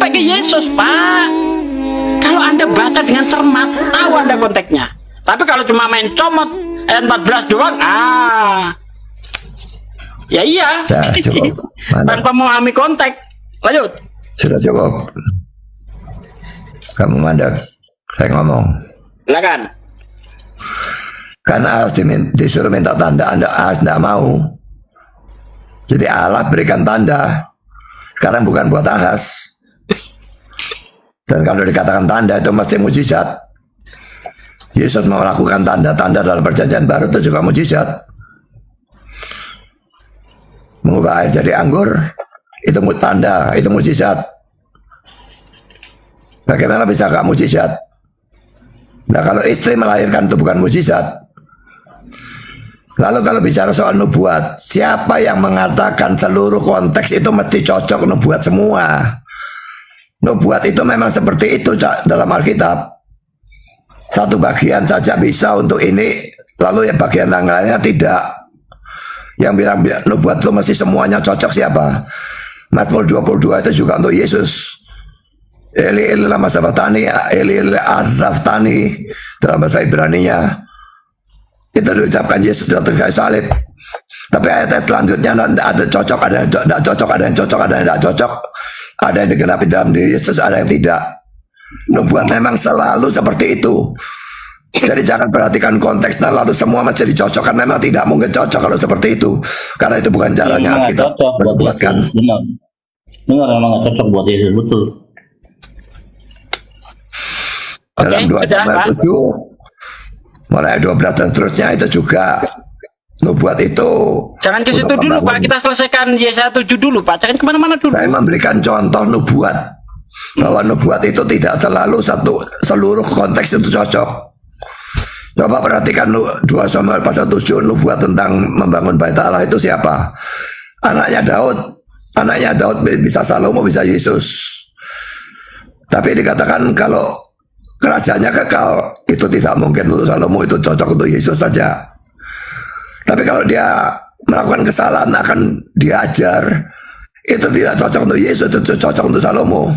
konteksnya Yesus, Pak. Kalau Anda baca dengan cermat, tahu Anda konteksnya. Tapi kalau cuma main comot ayat 14 doang, ya iya. Nah, cukup. Tanpa memahami konteks. Lanjut. Sudah cukup. Kamu mandek. Saya ngomong. Silakan. Karena harus disuruh minta tanda, Anda harus tidak mau. Jadi Allah berikan tanda. Sekarang bukan buat Ahas. Dan kalau dikatakan tanda itu mesti mujizat. Yesus mau melakukan tanda-tanda dalam perjanjian baru itu juga mujizat. Mengubah air jadi anggur, itu tanda, itu mujizat. Bagaimana bisa gak mujizat? Nah kalau istri melahirkan itu bukan mujizat. Lalu kalau bicara soal nubuat, siapa yang mengatakan seluruh konteks itu mesti cocok nubuat semua? Nubuat itu memang seperti itu dalam Alkitab. Satu bagian saja bisa untuk ini, lalu yang bagian lainnya tidak. Yang bilang nubuat itu mesti semuanya cocok siapa? Mazmur 22 itu juga untuk Yesus. Eli Eli lama sabatani, Eli Eli azaftani dalam bahasa Ibrani-nya. Itu diucapkan Yesus di atas kayu salib. Tapi ayat selanjutnya ada cocok, ada yang tidak cocok, ada yang cocok, ada yang tidak cocok. Ada yang digenapi dalam diri Yesus, ada yang tidak. Nubuat memang selalu seperti itu. Jadi jangan perhatikan konteksnya lalu semua mesti dicocokkan. Memang tidak mungkin cocok kalau seperti itu. Karena itu bukan caranya kita berbuatkan. Benar, memang nggak cocok buat Yesus, betul. Dalam 2 Samuel 7 mulai 12 dan seterusnya itu juga nubuat itu. Jangan ke situ dulu Pak, kita selesaikan Yesaya 7 dulu Pak, jangan kemana-mana dulu. Saya memberikan contoh nubuat bahwa nubuat itu tidak selalu seluruh konteks itu cocok. Coba perhatikan 2 Samuel pasal 7, nubuat tentang membangun bait Allah itu siapa? Anaknya Daud. Anaknya Daud bisa Salomo, bisa Yesus. Tapi dikatakan kalau kerajaannya kekal, itu tidak mungkin untuk Salomo, itu cocok untuk Yesus saja. Tapi kalau dia melakukan kesalahan akan diajar, itu tidak cocok untuk Yesus, itu cocok untuk Salomo.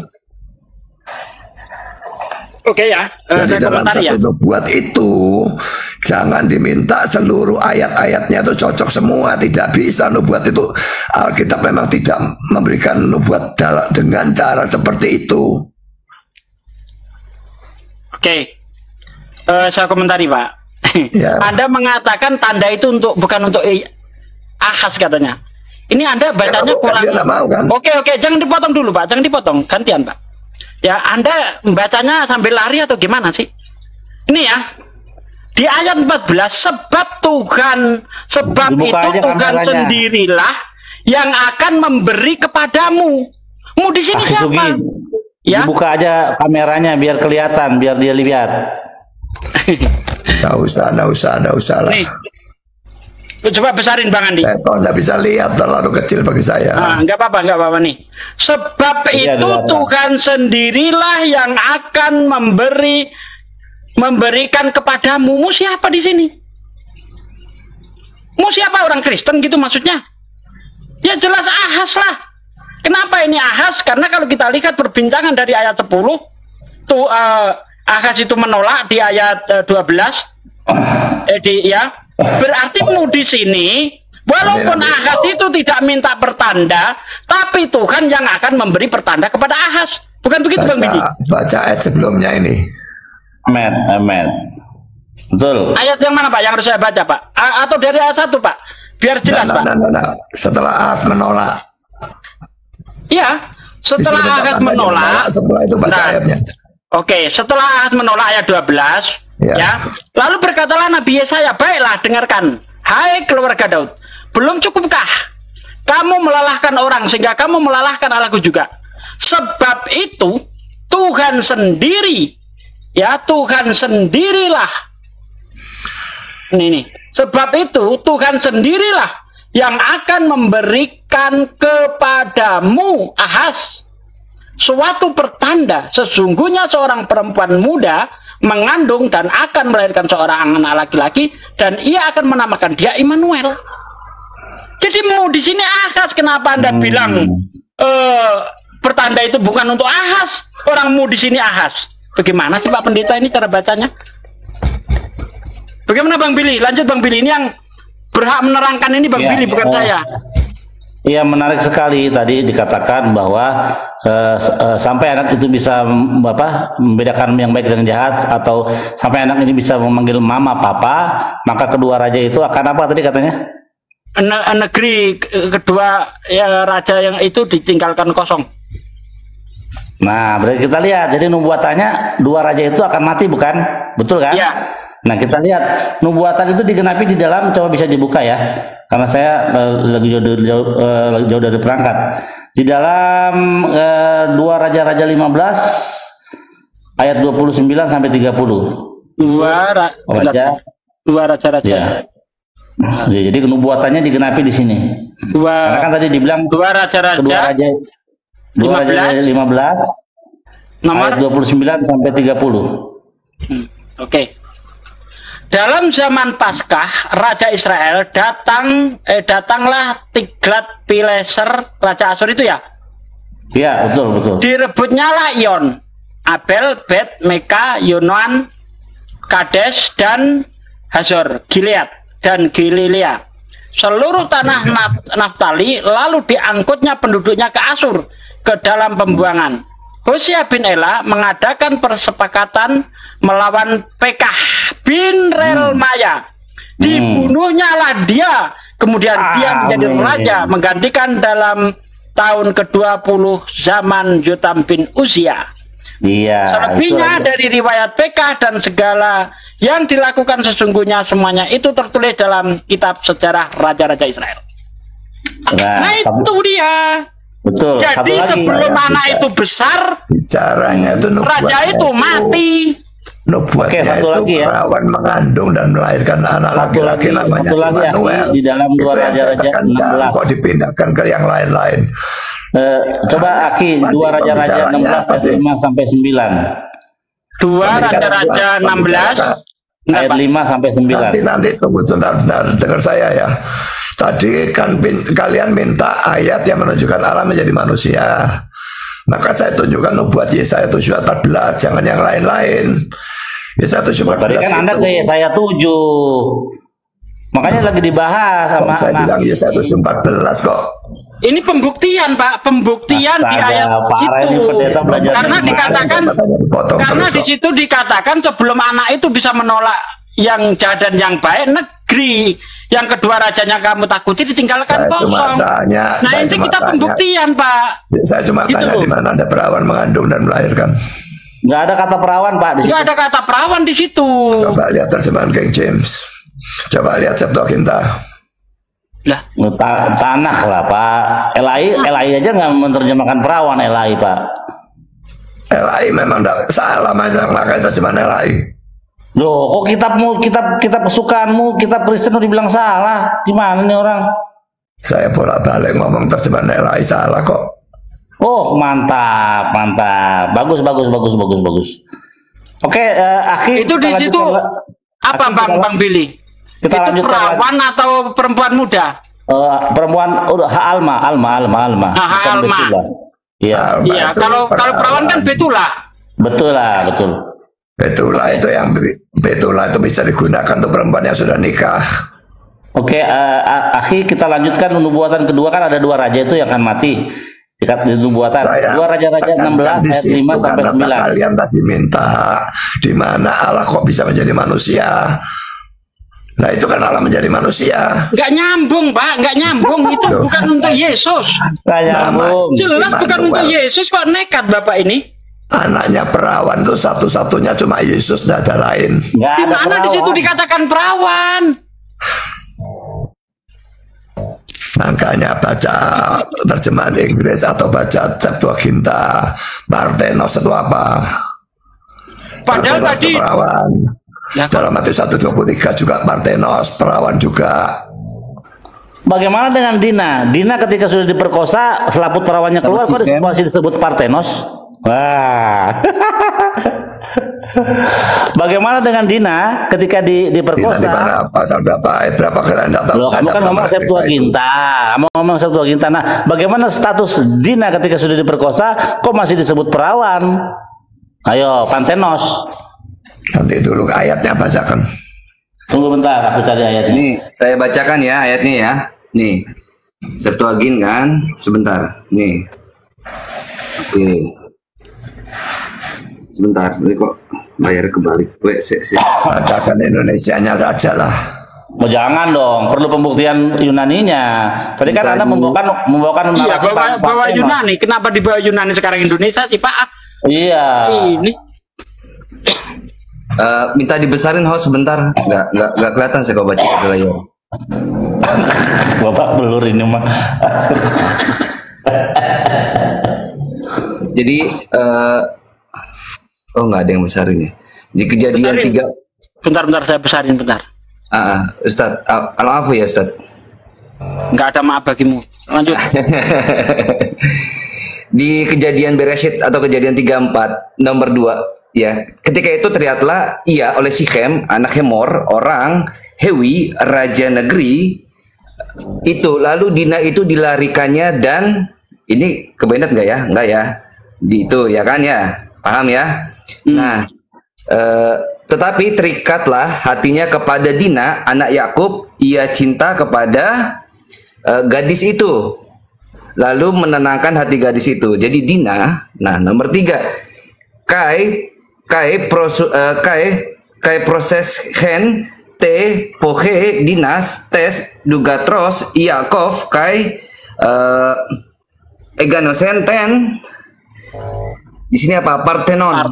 Oke ya, jadi dalam satu nubuat itu jangan diminta seluruh ayat-ayatnya itu cocok semua. Tidak bisa nubuat itu. Alkitab memang tidak memberikan nubuat dengan cara seperti itu. Oke, saya komentari Pak. Ya. Anda mengatakan tanda itu bukan untuk Ahas katanya. Ini Anda bacanya ya, kurang. Mau, kan? Oke, jangan dipotong dulu Pak, jangan dipotong, gantian Pak. Ya, Anda membacanya sambil lari atau gimana sih? Ini ya, di ayat 14, sebab itu Tuhan sendirilah yang akan memberi kepadamu. Mau di sini siapa? Ya. Dibuka aja kameranya biar kelihatan, biar dia lihat. Nggak usah lah. Nih, coba besarin Bang Andi. Kalau nggak bisa lihat terlalu kecil bagi saya. Nggak apa-apa nih. Sebab itu Tuhan sendirilah yang akan memberikan kepadamu. Mau siapa di sini? Mau siapa, orang Kristen gitu maksudnya? Ya jelas Ahas lah. Kenapa ini Ahas? Karena kalau kita lihat perbincangan dari ayat 10 tuh Ahas itu menolak di ayat 12. Berarti mau di sini walaupun Ahas itu tidak minta pertanda, tapi Tuhan yang akan memberi pertanda kepada Ahas. Bukan begitu Bang Bidi? Baca ayat sebelumnya ini. Amin. Betul. Ayat yang mana Pak yang harus saya baca Pak? Atau dari ayat 1 Pak? Biar jelas Pak. Setelah Ahas menolak. Ya, setelah Ahas menolak, setelah itu baca ayatnya. Oke, setelah Ahas menolak ayat 12, ya. Lalu berkatalah Nabi Yesaya, baiklah dengarkan, hai keluarga Daud, belum cukupkah kamu melelahkan orang sehingga kamu melelahkan Allahku juga? Sebab itu Tuhan sendiri, ya Tuhan sendirilah. Ini. Sebab itu Tuhan sendirilah yang akan memberikan kepadamu Ahas suatu pertanda, sesungguhnya seorang perempuan muda mengandung dan akan melahirkan seorang anak laki-laki dan ia akan menamakan dia Immanuel. Jadi mau di sini Ahas, kenapa Anda bilang pertanda itu bukan untuk Ahas. Orangmu di sini Ahas. Bagaimana sih Pak Pendeta ini cara bacanya? Bagaimana Bang Billy? Lanjut Bang Billy, ini yang berhak menerangkan ini Bang Billy, bukan saya. Iya, menarik sekali tadi dikatakan bahwa sampai anak itu bisa membedakan yang baik dan jahat, atau sampai anak ini bisa memanggil mama papa, maka kedua raja itu akan apa tadi katanya? Negeri kedua ya raja yang itu ditinggalkan kosong. Nah, berarti kita lihat, jadi nubuatannya dua raja itu akan mati, bukan? Betul kan? Ya. Nah, kita lihat nubuatan itu digenapi di dalam, coba bisa dibuka ya, karena saya lagi jauh dari perangkat. Di dalam 2 Raja-Raja 15 ayat 29 sampai 30. Dua raja-raja. Ya. Jadi nubuatannya digenapi di sini. Karena kan tadi dibilang dua raja-raja 15 nomor ayat 29 sampai 30. Oke. Dalam zaman Paskah, Raja Israel datanglah Tiglat-Pileser, Raja Asyur itu ya? Iya, betul. Direbutnya lah Ion, Abel, Bet, Meka, Yonan, Kades, dan Hazor, Gilead, dan Galilea. Seluruh tanah Naftali, lalu diangkutnya penduduknya ke Asyur, ke dalam pembuangan. Hosea bin Ela mengadakan persepakatan melawan Pekah bin Relmaya. Dibunuhnya lah dia. Kemudian dia menjadi raja, menggantikan dalam tahun ke-20 zaman Yotam bin Uzia. Iya. Selebihnya dari riwayat Pekah dan segala yang dilakukan sesungguhnya semuanya itu tertulis dalam kitab sejarah Raja-Raja Israel. Nah itu dia. Betul. Jadi sebelum anak itu besar, caranya itu raja itu mati. Nubuatnya itu perawan mengandung dan melahirkan anak laki-laki namanya Immanuel. Di dalam 2 Raja-Raja 16. Kok dipindahkan ke yang lain-lain? Coba Aki 2 Raja-Raja 16 ayat 5 sampai 9. 2 Raja-Raja 16 ayat 5 sampai 9. Nanti tunggu sebentar, dengar saya ya. Tadi kan kalian minta ayat yang menunjukkan Allah menjadi manusia. Maka saya tunjukkan nubuat Yesaya 7:14, jangan yang lain-lain. Yesaya 7:14 tadi kan Anda ke Yesaya 7. Makanya lagi dibahas sama saya bilang Yesaya 7:14 kok. Ini pembuktian Pak, pembuktian di ayat itu. Karena dikatakan, karena di situ dikatakan sebelum anak itu bisa menolak yang jahat dan yang baik, negeri yang kedua rajanya kamu takuti ditinggalkan kosong. Nah ini kita pembuktian Pak. Saya cuma tanya di mana ada perawan mengandung dan melahirkan. Nggak ada kata perawan Pak. Nggak ada kata perawan di situ. Coba lihat terjemahan King James. Coba lihat Septuaginta. Lah, tanah lah Pak. Elai aja nggak menerjemahkan perawan Elai Pak. Elai memang salah macam makanya terjemahan Elai. Loh, kok kitab kesukaanmu, kitab Kristen dibilang salah? Gimana nih orang? Saya bolak-balik ngomong terjemahan Elai salah kok. Oh, mantap. Bagus. Oke, Aki. Itu di situ apa Bang Billy? Itu perawan atau perempuan muda? Perempuan udah Alma. Iya. Iya, kalau perawan kan Betulah. Betul. Betulah itu bisa digunakan untuk perempuan yang sudah nikah. Oke, Akhi, kita lanjutkan nubuatan kedua. Kan ada 2 raja itu yang akan mati di nubuatan. 2 Raja-Raja 16 ayat 5 sampai 9. Kalian tadi minta di mana Allah kok bisa menjadi manusia? Nah itu kan Allah menjadi manusia. Nggak nyambung Pak, nggak nyambung. Itu bukan untuk Yesus. Jelas bukan untuk Yesus, kok nekat Bapak ini. Anaknya perawan itu satu-satunya cuma Yesus, tidak ada lain. Di mana di situ dikatakan perawan? Makanya baca terjemahan Inggris atau baca Septuaginta. Parthenos itu apa? Padahal tadi perawan. Ya, dalam Matius 1:23 juga Parthenos, perawan juga. Bagaimana dengan Dina? Dina ketika sudah diperkosa, selaput perawannya keluar, kok masih disebut Parthenos? Wah. Bagaimana dengan Dina ketika diperkosa? Di mana pasal berapa kita enggak tahu. Loh, kamu kan ngomong Septuaginta. Kamu ngomong Septuaginta. Nah, bagaimana status Dina ketika sudah diperkosa kok masih disebut perawan? Ayo, Pantenos. Nanti dulu ayatnya bacakan. Tunggu bentar, aku cari ayatnya. Nih, saya bacakan ya ayatnya ya. Nih. Septuagint kan? Sebentar. Nih. Oke. Sebentar, ini kok layar kebalik. Bacakan Indonesianya saja lah. Oh, jangan dong, perlu pembuktian Yunaninya. Tadi kan Anda membawakan iya, bawa Yunani. Kenapa dibawa Yunani sekarang Indonesia sih, Pak? Iya. Ini minta dibesarin host sebentar. Nggak kelihatan saya kalau baca di layar. Bapak belur ini mah. Jadi oh nggak ada yang besarin ya. Di kejadian besarin. 3. Bentar saya besarin bentar. Ustadz, al-afu ya Ustadz. Nggak ada maaf bagimu. Lanjut. Di kejadian Bereshit atau kejadian 34 nomor 2 ya. Ketika itu terlihatlah ia oleh Sichem anak Hemor orang Hewi raja negeri itu, lalu Dina itu dilarikannya dan ini kebenaran nggak ya? Nggak ya? Di itu ya kan ya? Paham ya? Nah, tetapi terikatlah hatinya kepada Dina, anak Yakub. Ia cinta kepada gadis itu, lalu menenangkan hati gadis itu. Jadi Dina. Nah, nomor 3, kai proses hen te pohe dinas tes dugatros Yakov kai eganosenten. Di sini apa? Parthenon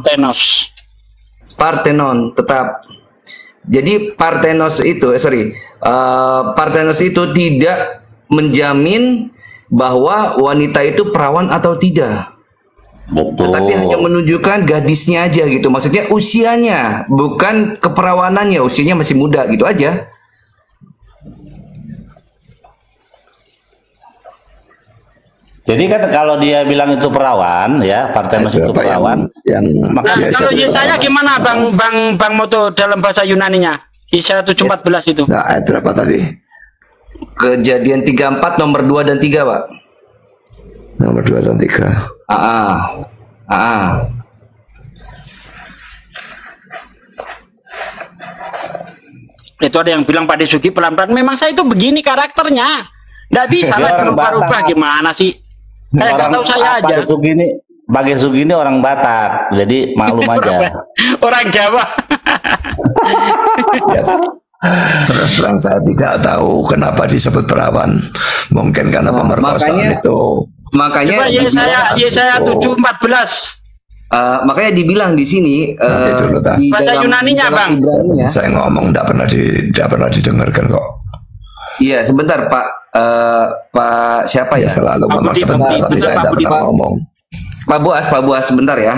tetap. Jadi Parthenos itu Parthenos itu tidak menjamin bahwa wanita itu perawan atau tidak. Betul. Tetapi hanya menunjukkan gadisnya aja gitu. Maksudnya usianya, bukan keperawanannya. Usianya masih muda gitu aja. Jadi kan kalau dia bilang itu perawan ya, Parthenos itu perawan. Nah, kalau Yesaya gimana Bang Moto dalam bahasa Yunaninya? Yesaya 7:14 itu. Nah, ayat berapa tadi? Kejadian 34 nomor 2 dan 3, Pak. Nomor 2 dan 3. Itu ada yang bilang Pak Desugi pelan-pelan. Memang saya itu begini karakternya. Nggak bisa lah berubah-ubah, gimana sih? Kayak nggak tahu saya aja. Pak Desugi ini orang Batak, jadi maklum aja. Orang Jawa. Ya, terus terang saya tidak tahu kenapa disebut perawan. Mungkin karena pemerkosaan itu. Makanya coba Yesaya 7:14. Makanya dibilang di sini di bahasa Yunaninya, Bang. Saya ngomong tidak pernah didengarkan kok. Iya, sebentar Pak. Pak siapa ya? Selalu ngomong sebentar, tapi saya tidak pernah ngomong. Pak Buas sebentar ya.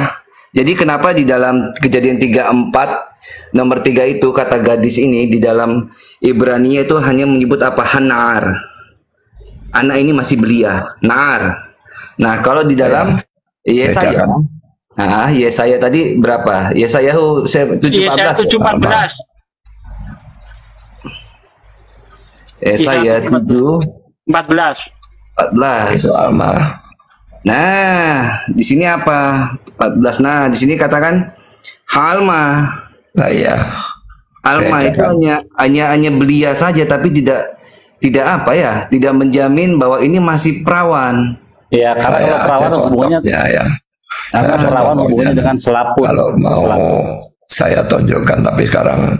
Jadi kenapa di dalam kejadian 34 nomor 3 itu kata gadis ini di dalam Ibrani itu hanya menyebut apa? Hanar. Anak ini masih belia, Nar. Nah, kalau di dalam Yesaya. Nah, Yesaya tadi berapa? Yesaya 7:14. Yesaya 7:14. Itu Alma. Nah, di sini apa? 14. Nah, di sini katakan Halma. Nah, iya. Alma itu hanya belia saja, tapi tidak apa ya? Tidak menjamin bahwa ini masih perawan. Ya, karena perawan hubungannya ya. Karena perawan hubungannya dengan selaput. Kalau mau saya tunjukkan, tapi sekarang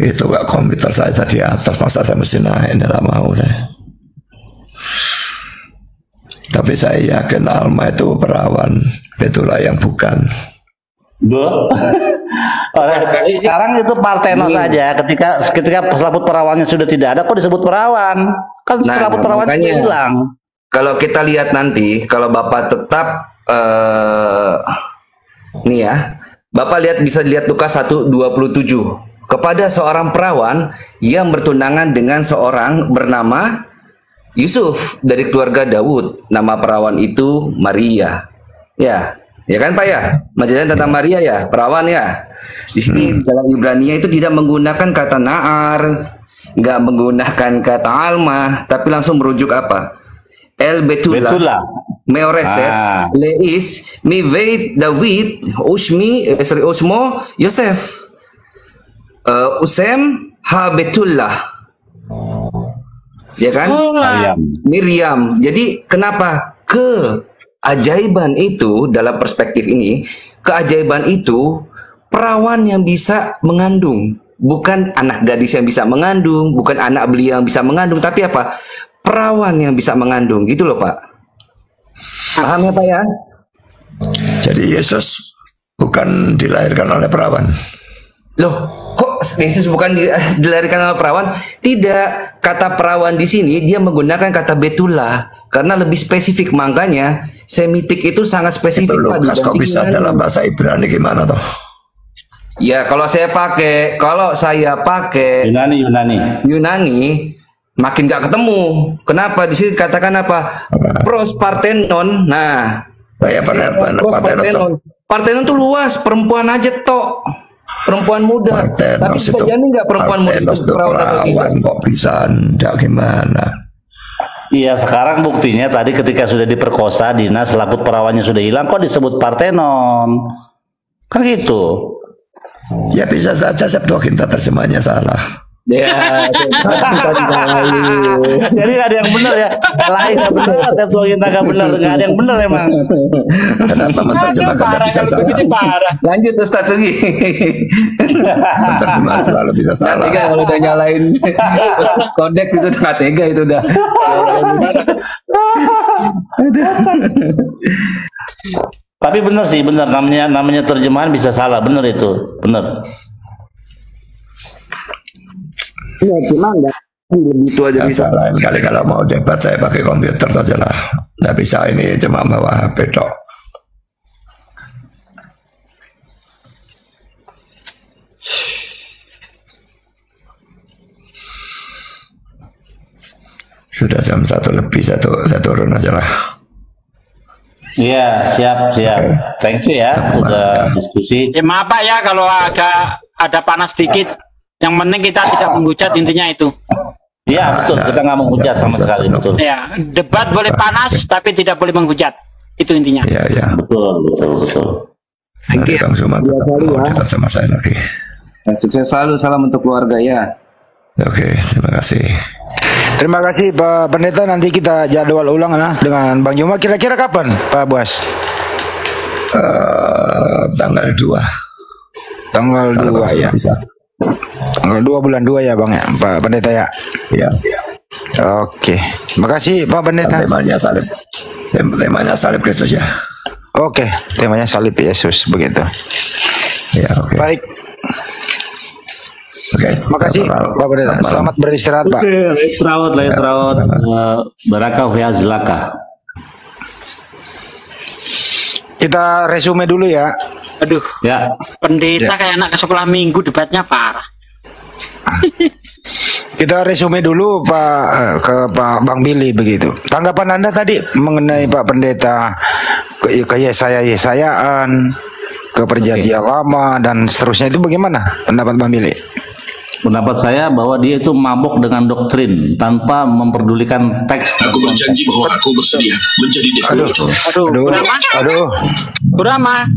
itu gak komputer saya tadi atas, masa saya mesti naik, tidak mau saya. Tapi saya yakin Alma itu perawan, itulah yang bukan. Sekarang itu Parthenos saja. Ketika selaput perawannya sudah tidak ada, kok disebut perawan? Kan selaput perawannya hilang. Kalau kita lihat nanti, kalau Bapak tetap nih ya, Bapak bisa lihat Lukas 1:27. Kepada seorang perawan yang bertunangan dengan seorang bernama Yusuf dari keluarga Daud. Nama perawan itu Maria. Ya, Ya kan Pak ya? Majalah tentang Maria ya, perawan ya. Di sini dalam Ibrania itu tidak menggunakan kata na'ar, nggak menggunakan kata alma, tapi langsung merujuk apa? El Betula, Meoreset, Leis, Miveit, David, Usmo, Yosef, Usem, Ha Betullah. Ya kan? Miriam. Jadi kenapa keajaiban itu dalam perspektif ini, keajaiban itu perawan yang bisa mengandung, bukan anak gadis yang bisa mengandung, bukan anak belia yang bisa mengandung, tapi apa? Perawan yang bisa mengandung, gitu loh Pak. Paham ya Pak ya? Jadi Yesus bukan dilahirkan oleh perawan. Loh, kok Yesus bukan dilahirkan oleh perawan? Tidak, kata perawan di sini dia menggunakan kata Betula karena lebih spesifik, makanya Semitik itu sangat spesifik. Itu Lukas kok bisa dalam bahasa Ibrani gimana toh? Ya kalau saya pakai Yunani makin gak ketemu. Kenapa? Di sini katakan apa? Pros Parthenon. Nah, Parthenon tuh luas, perempuan aja tok. Perempuan muda. Tapi bisa jadi nggak perempuan muda itu perawan kok bisa ndak gimana? Iya, sekarang buktinya tadi ketika sudah diperkosa, Dina selaku perawannya sudah hilang, kok disebut Parthenon? Kan gitu. Ya bisa saja Septuaginta terjemahnya salah. Ya, jadi nggak ada yang benar ya, lain nggak benar, Septuaginta nggak benar, nggak ada yang benar emang. Kenapa menerjemahkan bisa salah? Lanjut Ustaz Sugi. Menerjemahkan selalu bisa salah. Tega kalau udah nyalain kodeks itu udah nggak tega itu udah. Tapi benar sih, benar, namanya terjemahan bisa salah, benar itu, benar. Iya, cuma enggak itu aja bisa. Lain kali kalau mau debat saya pakai komputer saja lah. Nggak bisa ini cuma bawa HP tok. Sudah jam 1 lebih, saya turun aja lah. Iya, siap. Okay. Thank you ya, udah diskusi. Ya maaf Pak ya kalau agak ada panas sedikit. Yang penting kita tidak menghujat, intinya itu. Iya betul, kita nggak menghujat sama sekali, betul. Ya, debat boleh panas tapi tidak boleh menghujat, itu intinya. Iya. Betul. Thank you Bang Suman, mau debat sama saya lagi. Sukses selalu, salam untuk keluarga ya. Oke, terima kasih. Terima kasih Pak Pendeta, nanti kita jadwal ulang lah dengan Bang Juma. Kira-kira kapan Pak Buas? Tanggal 2. Tanggal 2 ya. Bisa. Tanggal 2 bulan 2 ya Bang ya, Pak Pendeta ya. Iya. Oke, makasih Pak Pendeta. Temanya salib Kristus ya. Oke, temanya salib Yesus begitu. Ya, oke. Baik. Oke. Makasih Pak Pendeta. Selamat beristirahat Pak. Istirahat. Barakah fi azlaka. Kita resume dulu ya. Aduh, ya. Pendeta kayak anak ke sekolah minggu, debatnya parah. Kita resume dulu ke Pak Bang Billy begitu. Tanggapan Anda tadi mengenai Pak Pendeta ke Yesayaan, ke Perjanjian Lama dan seterusnya, itu bagaimana pendapat Bang Billy? Pendapat saya bahwa dia itu mabuk dengan doktrin tanpa memperdulikan teks. Aku berjanji bahwa aku bersedia menjadi definitor. Aduh. Burama.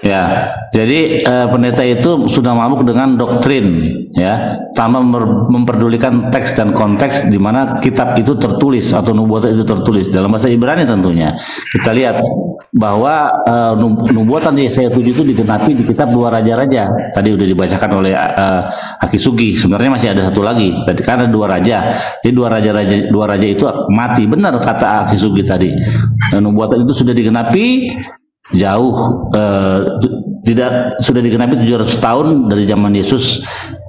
Ya, jadi pendeta itu sudah mabuk dengan doktrin, ya, tanpa memperdulikan teks dan konteks di mana kitab itu tertulis atau nubuatan itu tertulis dalam bahasa Ibrani tentunya. Kita lihat bahwa nubuatan Yesaya 7 itu digenapi di kitab Dua Raja-Raja. Tadi udah dibacakan oleh Aki Sugi. Sebenarnya masih ada satu lagi. Tadi kan ada dua raja. Jadi dua raja itu mati. Benar kata Aki Sugi tadi. Nubuatan itu sudah digenapi jauh, tidak sudah digenapi 700 tahun dari zaman Yesus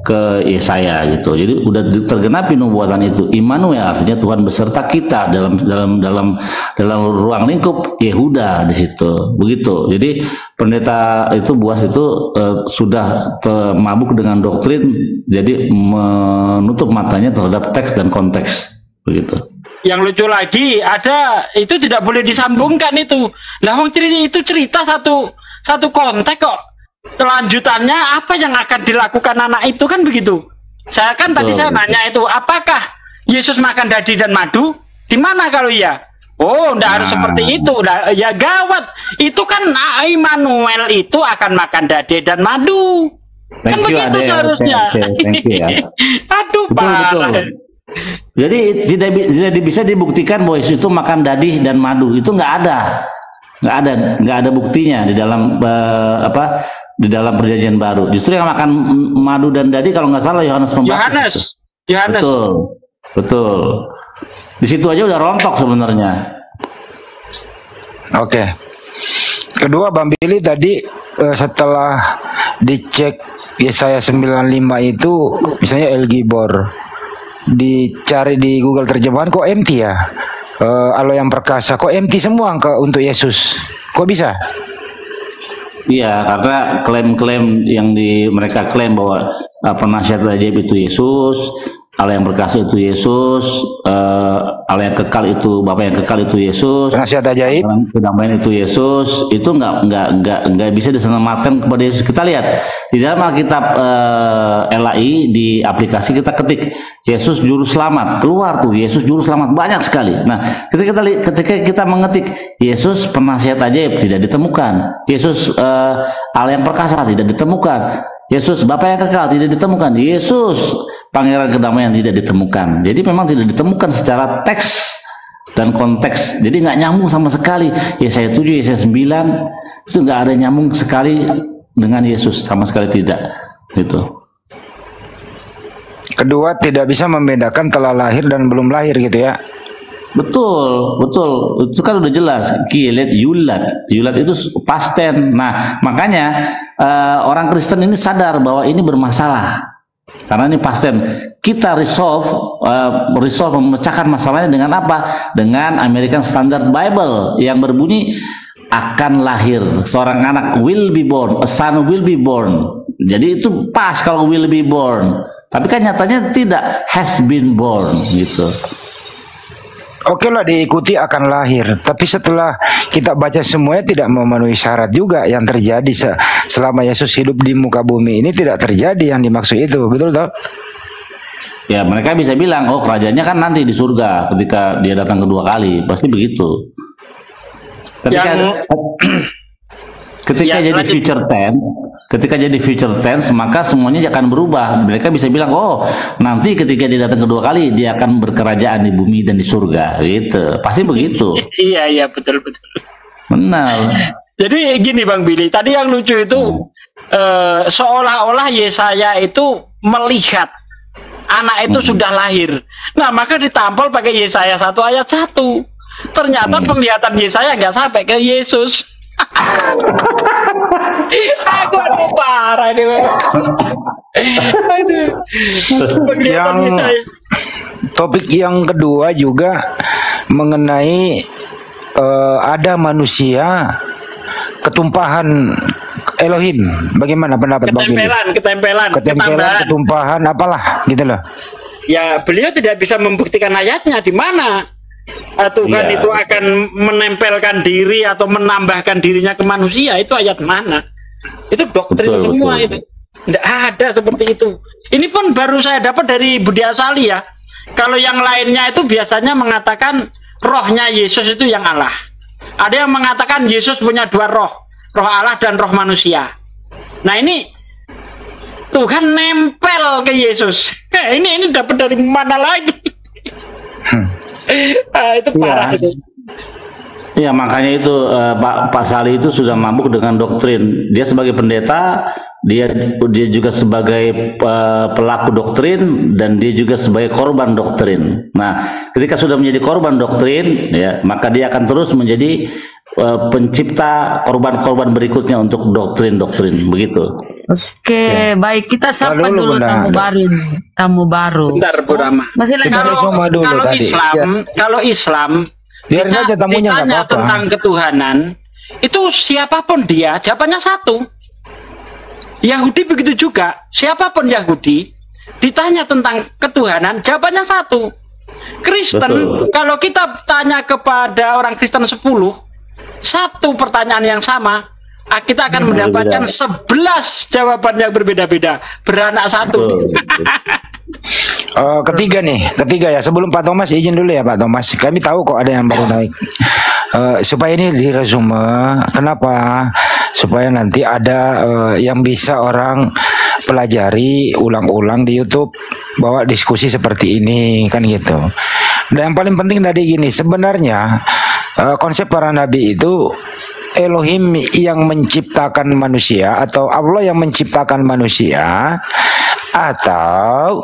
ke Yesaya gitu. Jadi udah tergenapi nubuatan itu. Immanuel artinya Tuhan beserta kita dalam ruang lingkup Yehuda di situ. Begitu. Jadi pendeta itu Buas itu sudah mabuk dengan doktrin, jadi menutup matanya terhadap teks dan konteks. begitu. Yang lucu lagi ada itu tidak boleh disambungkan itu. Nah, itu cerita satu konteks kok. Kelanjutannya apa yang akan dilakukan anak itu kan begitu. Saya kan tadi saya nanya itu, apakah Yesus makan dadi dan madu? Di mana kalau iya? Oh, enggak harus seperti itu. Ya gawat. Itu kan Immanuel itu akan makan dadi dan madu. Kan begitu seharusnya. Thank you, ya. Aduh, parah. Jadi tidak bisa dibuktikan bahwa Yesus itu makan dadi dan madu. Itu nggak ada buktinya di dalam di dalam perjanjian baru. Justru yang makan madu dan dadi kalau nggak salah Yohanes Pembaptis. Yohanes. Betul. Di situ aja udah rontok sebenarnya. Oke. Kedua, Bang Billy tadi setelah dicek Yesaya 95 itu misalnya El Gibor, dicari di Google terjemahan kok empty ya, Allah yang perkasa kok empty semua untuk Yesus, kok bisa? Iya, karena klaim-klaim yang mereka klaim bahwa penasihat ajaib itu Yesus, Allah yang perkasa itu Yesus, Allah yang kekal itu Bapa yang kekal itu Yesus, penasihat ajaib, kedamaian itu Yesus, itu nggak bisa diselamatkan kepada Yesus. Kita lihat di dalam Alkitab LAI di aplikasi kita ketik Yesus juru selamat, keluar tuh Yesus juru selamat banyak sekali. Nah, ketika kita mengetik Yesus penasihat ajaib tidak ditemukan, Yesus Allah yang perkasa tidak ditemukan, Yesus Bapa yang kekal tidak ditemukan, Yesus Pangeran Kedamaian tidak ditemukan. Jadi memang tidak ditemukan secara teks dan konteks. Jadi nggak nyambung sama sekali. Yesaya 7, Yesaya 9 itu nggak ada nyambung sekali dengan Yesus, sama sekali tidak. Gitu. Kedua, tidak bisa membedakan telah lahir dan belum lahir gitu ya. Betul. Itu kan udah jelas. Kilet yulat itu past tense. Nah, makanya orang Kristen ini sadar bahwa ini bermasalah. Karena ini past tense. Kita resolve memecahkan masalahnya dengan apa? Dengan American Standard Bible yang berbunyi akan lahir seorang anak, will be born, a son will be born. Jadi itu pas kalau will be born. Tapi kan nyatanya tidak, has been born gitu. Oke lah, diikuti akan lahir, tapi setelah kita baca semuanya tidak memenuhi syarat juga yang terjadi selama Yesus hidup di muka bumi ini, tidak terjadi yang dimaksud itu, betul toh? Ya, mereka bisa bilang, oh kerajaannya kan nanti di surga ketika dia datang kedua kali, pasti begitu. Ketika jadi future tense, maka semuanya akan berubah. Mereka bisa bilang, oh nanti ketika dia datang kedua kali dia akan berkerajaan di bumi dan di surga, gitu. Pasti begitu. Iya betul. Benar. Jadi gini Bang Billy, tadi yang lucu itu seolah-olah Yesaya itu melihat anak itu sudah lahir. Nah maka ditampol pakai Yesaya 1 ayat 1. Ternyata penglihatan Yesaya nggak sampai ke Yesus. Aku aduh parah ini. Topik yang kedua juga mengenai ada manusia ketumpahan Elohim. Bagaimana pendapat Bang Billy? Ketempelan, ketumpahan apalah gitu loh. Ya beliau tidak bisa membuktikan ayatnya di mana Tuhan itu akan menempelkan diri atau menambahkan dirinya ke manusia. Itu ayat mana? Itu doktrin semua. Itu tidak ada seperti itu. Ini pun baru saya dapat dari Budi Asali ya. Kalau yang lainnya itu biasanya mengatakan rohnya Yesus itu yang Allah. Ada yang mengatakan Yesus punya dua roh, roh Allah dan roh manusia. Nah ini Tuhan nempel ke Yesus. Ini dapat dari mana lagi? Itu parah itu. Ya makanya itu Pak Sali itu sudah mabuk dengan doktrin. Dia sebagai pendeta, dia juga sebagai pelaku doktrin, dan dia juga sebagai korban doktrin. Nah, ketika sudah menjadi korban doktrin, ya maka dia akan terus menjadi pencipta korban-korban berikutnya untuk doktrin-doktrin begitu. Oke, baik, kita sapa dulu tamu baru. Bentar Bu Rama. Masih lagi kalau Islam biarin aja tamunya, ditanya tentang ketuhanan, itu siapapun dia, jawabannya satu. Yahudi begitu juga, siapapun Yahudi ditanya tentang ketuhanan, jawabannya satu. Kristen, kalau kita tanya kepada orang Kristen 10, satu pertanyaan yang sama, kita akan mendapatkan 11 jawaban yang berbeda-beda. Beranak satu. Ketiga ya. Sebelum Pak Thomas izin dulu ya Pak Thomas. Kami tahu kok ada yang baru naik. Supaya ini diresume. Kenapa? Supaya nanti ada yang bisa orang pelajari ulang-ulang di YouTube bahwa diskusi seperti ini kan gitu. Dan yang paling penting tadi gini, sebenarnya konsep para nabi itu Elohim yang menciptakan manusia atau Allah yang menciptakan manusia atau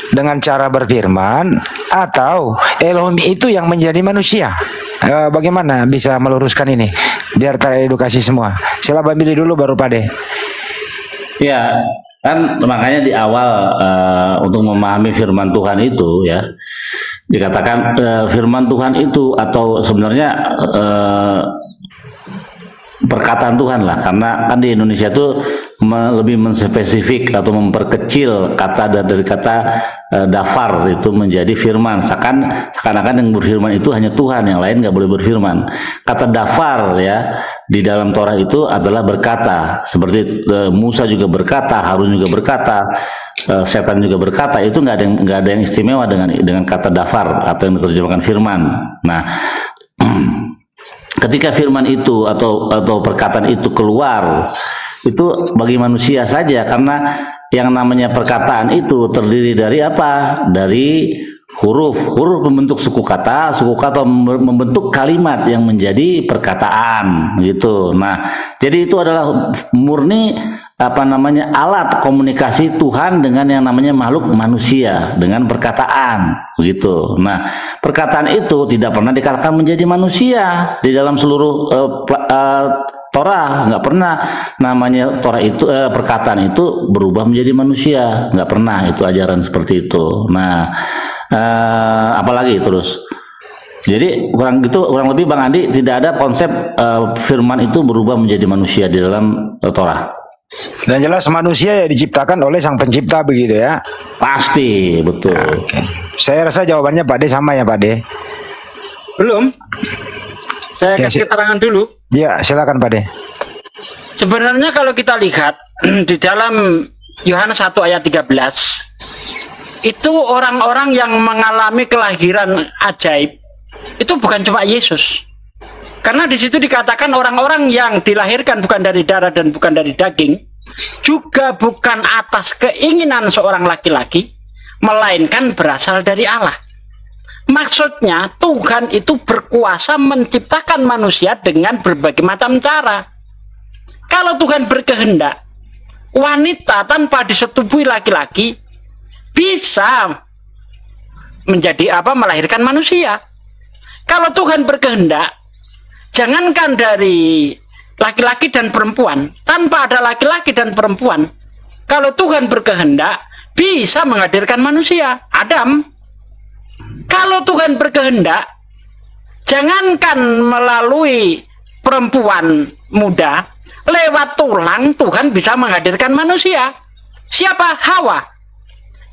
dengan cara berfirman atau Elohim itu yang menjadi manusia. Bagaimana bisa meluruskan ini biar teredukasi semua? Sila Bambili dulu baru Pade. Ya, kan makanya di awal untuk memahami firman Tuhan itu ya dikatakan firman Tuhan itu atau sebenarnya perkataan Tuhan lah, karena kan di Indonesia itu lebih menspesifik atau memperkecil kata dari kata dafar itu menjadi firman, seakan-akan yang berfirman itu hanya Tuhan, yang lain nggak boleh berfirman. Kata dafar ya di dalam Torah itu adalah berkata, seperti Musa juga berkata, Harun juga berkata, setan juga berkata. Itu nggak ada yang istimewa dengan kata dafar atau yang diterjemahkan firman. Nah, ketika firman itu atau perkataan itu keluar, itu bagi manusia saja, karena yang namanya perkataan itu terdiri dari apa? Dari huruf membentuk suku kata membentuk kalimat yang menjadi perkataan gitu. Nah, jadi itu adalah murni alat komunikasi Tuhan dengan yang namanya makhluk manusia dengan perkataan begitu. Nah, perkataan itu tidak pernah dikalahkan menjadi manusia di dalam seluruh Torah. Nggak pernah namanya Torah itu perkataan itu berubah menjadi manusia, nggak pernah itu ajaran seperti itu. Nah, apalagi terus. Jadi kurang lebih Bang Andi, tidak ada konsep firman itu berubah menjadi manusia di dalam Torah. Dan jelas manusia ya diciptakan oleh Sang Pencipta begitu ya. Pasti, betul. Oke. Saya rasa jawabannya Pak De sama ya Pak De. Belum. Saya kasih keterangan dulu. Ya, silakan Pak De. Sebenarnya kalau kita lihat di dalam Yohanes 1 ayat 13, itu orang-orang yang mengalami kelahiran ajaib itu bukan cuma Yesus. Karena di situ dikatakan orang-orang yang dilahirkan bukan dari darah dan bukan dari daging, juga bukan atas keinginan seorang laki-laki, melainkan berasal dari Allah. Maksudnya Tuhan itu berkuasa menciptakan manusia dengan berbagai macam cara. Kalau Tuhan berkehendak, wanita tanpa disetubui laki-laki bisa melahirkan manusia. Kalau Tuhan berkehendak, jangankan dari laki-laki dan perempuan, tanpa ada laki-laki dan perempuan, kalau Tuhan berkehendak bisa menghadirkan manusia, Adam. Kalau Tuhan berkehendak, jangankan melalui perempuan muda, lewat tulang Tuhan bisa menghadirkan manusia. Siapa? Hawa.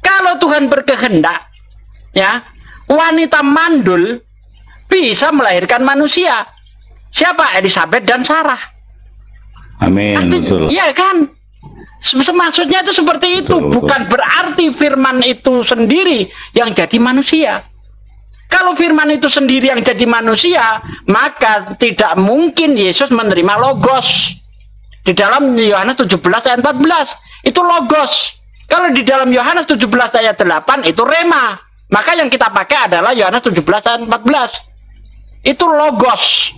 Kalau Tuhan berkehendak, ya, wanita mandul bisa melahirkan manusia. Siapa? Elizabeth dan Sarah. Amin. Betul. Iya kan? Maksudnya itu seperti itu. Betul. Bukan berarti firman itu sendiri yang jadi manusia. Kalau firman itu sendiri yang jadi manusia, maka tidak mungkin Yesus menerima logos. Di dalam Yohanes 17 ayat 14 itu logos. Kalau di dalam Yohanes 17 ayat 8 itu rema. Maka yang kita pakai adalah Yohanes 17 ayat 14. Itu logos.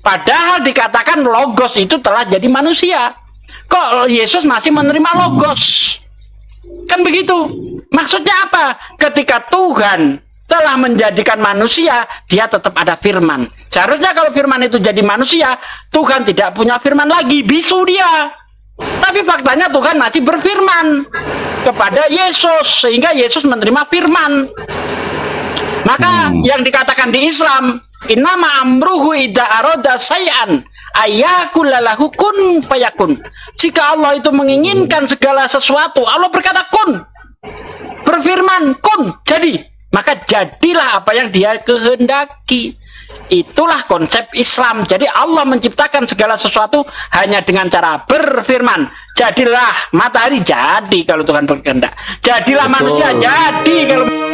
Padahal dikatakan logos itu telah jadi manusia. Kok Yesus masih menerima logos? Kan begitu. Maksudnya apa? Ketika Tuhan telah menjadikan manusia, dia tetap ada firman. Seharusnya kalau firman itu jadi manusia, Tuhan tidak punya firman lagi, bisu dia. Tapi faktanya Tuhan masih berfirman kepada Yesus, sehingga Yesus menerima firman. Maka yang dikatakan di Islam, innama amruhu idza arada say'an ayakulalahu kun fayakun. Jika Allah itu menginginkan segala sesuatu, Allah berkata kun, berfirman kun, jadi. maka jadilah apa yang dia kehendaki. Itulah konsep Islam. Jadi Allah menciptakan segala sesuatu hanya dengan cara berfirman. Jadilah matahari, jadi kalau Tuhan berkehendak. Jadilah manusia, jadi kalau